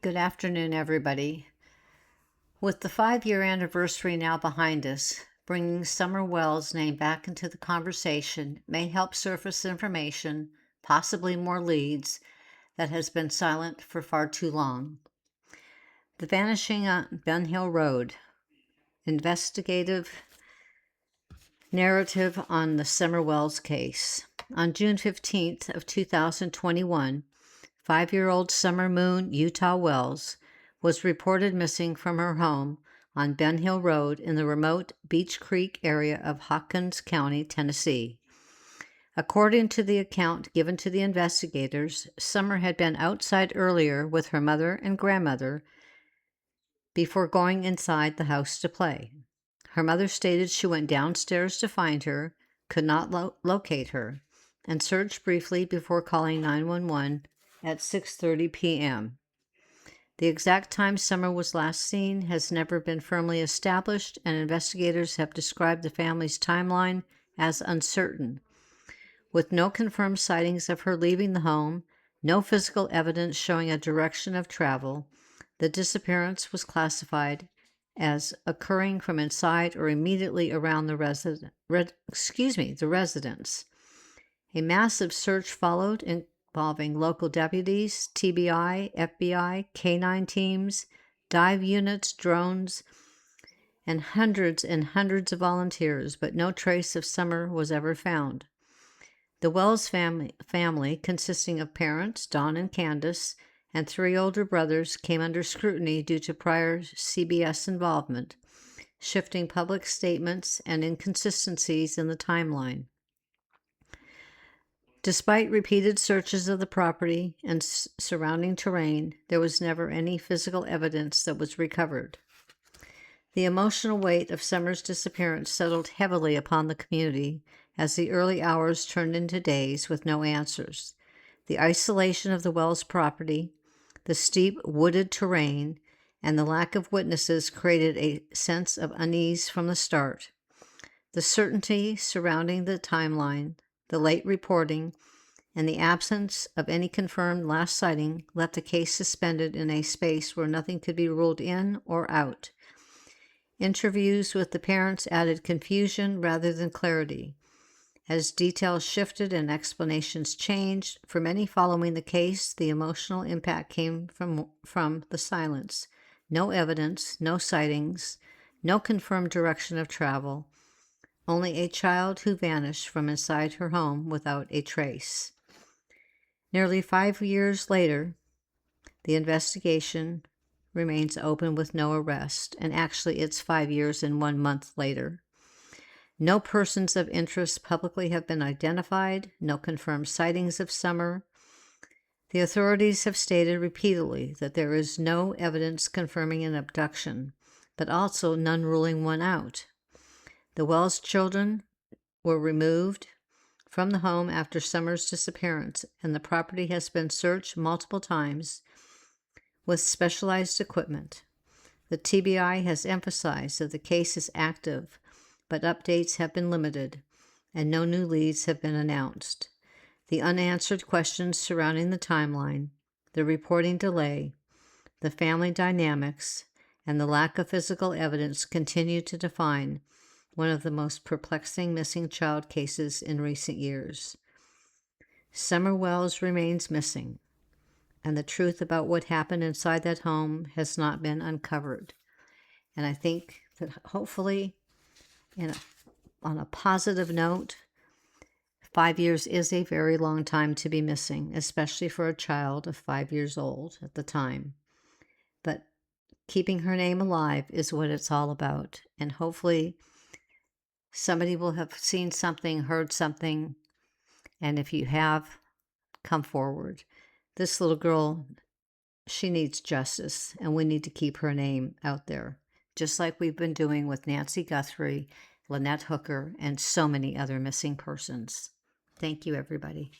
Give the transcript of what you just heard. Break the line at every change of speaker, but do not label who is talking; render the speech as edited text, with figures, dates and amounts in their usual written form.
Good afternoon, everybody. With the 5-year anniversary now behind us, bringing Summer Wells' name back into the conversation may help surface information, possibly more leads, that has been silent for far too long. The vanishing on Ben Hill Road. Investigative narrative on the Summer Wells case. On June 15th of 2021, 5-year-old Summer Moon Utah Wells was reported missing from her home on Ben Hill Road in the remote Beech Creek area of Hawkins County, Tennessee. According to the account given to the investigators, Summer had been outside earlier with her mother and grandmother before going inside the house to play. Her mother stated she went downstairs to find her, could not locate her, and searched briefly before calling 911 at 6:30 p.m. The exact time Summer was last seen has never been firmly established, and investigators have described the family's timeline as uncertain. With no confirmed sightings of her leaving the home, no physical evidence showing a direction of travel, the disappearance was classified as occurring from inside or immediately around the residence. A massive search followed, involving local deputies, TBI, FBI, K-9 teams, dive units, drones, and hundreds of volunteers, but no trace of Summer was ever found. The Wells family, consisting of parents, Don and Candace, and 3 older brothers, came under scrutiny due to prior CBS involvement, shifting public statements and inconsistencies in the timeline. Despite repeated searches of the property and surrounding terrain, there was never any physical evidence that was recovered. The emotional weight of Summer's disappearance settled heavily upon the community as the early hours turned into days with no answers. The isolation of the Wells property, the steep wooded terrain, and the lack of witnesses created a sense of unease from the start. The certainty surrounding the timeline, the late reporting, and the absence of any confirmed last sighting left the case suspended in a space where nothing could be ruled in or out. Interviews with the parents added confusion rather than clarity. As details shifted and explanations changed, for many following the case, the emotional impact came from the silence. No evidence, no sightings, no confirmed direction of travel. Only a child who vanished from inside her home without a trace. Nearly 5 years later, the investigation remains open with no arrest, and actually it's 5 years and 1 month later. No persons of interest publicly have been identified, no confirmed sightings of Summer. The authorities have stated repeatedly that there is no evidence confirming an abduction, but also none ruling one out. The Wells children were removed from the home after Summer's disappearance, and the property has been searched multiple times with specialized equipment. The TBI has emphasized that the case is active, but updates have been limited, and no new leads have been announced. The unanswered questions surrounding the timeline, the reporting delay, the family dynamics, and the lack of physical evidence continue to define one of the most perplexing missing child cases in recent years. Summer Wells remains missing, and the truth about what happened inside that home has not been uncovered. And I think that hopefully, on a positive note, 5 years is a very long time to be missing, especially for a child of 5 years old at the time. But keeping her name alive is what it's all about, and hopefully somebody will have seen something, heard something, and if you have, come forward. This little girl, she needs justice, and we need to keep her name out there, just like we've been doing with Nancy Guthrie, Lynette Hooker, and so many other missing persons. Thank you, everybody.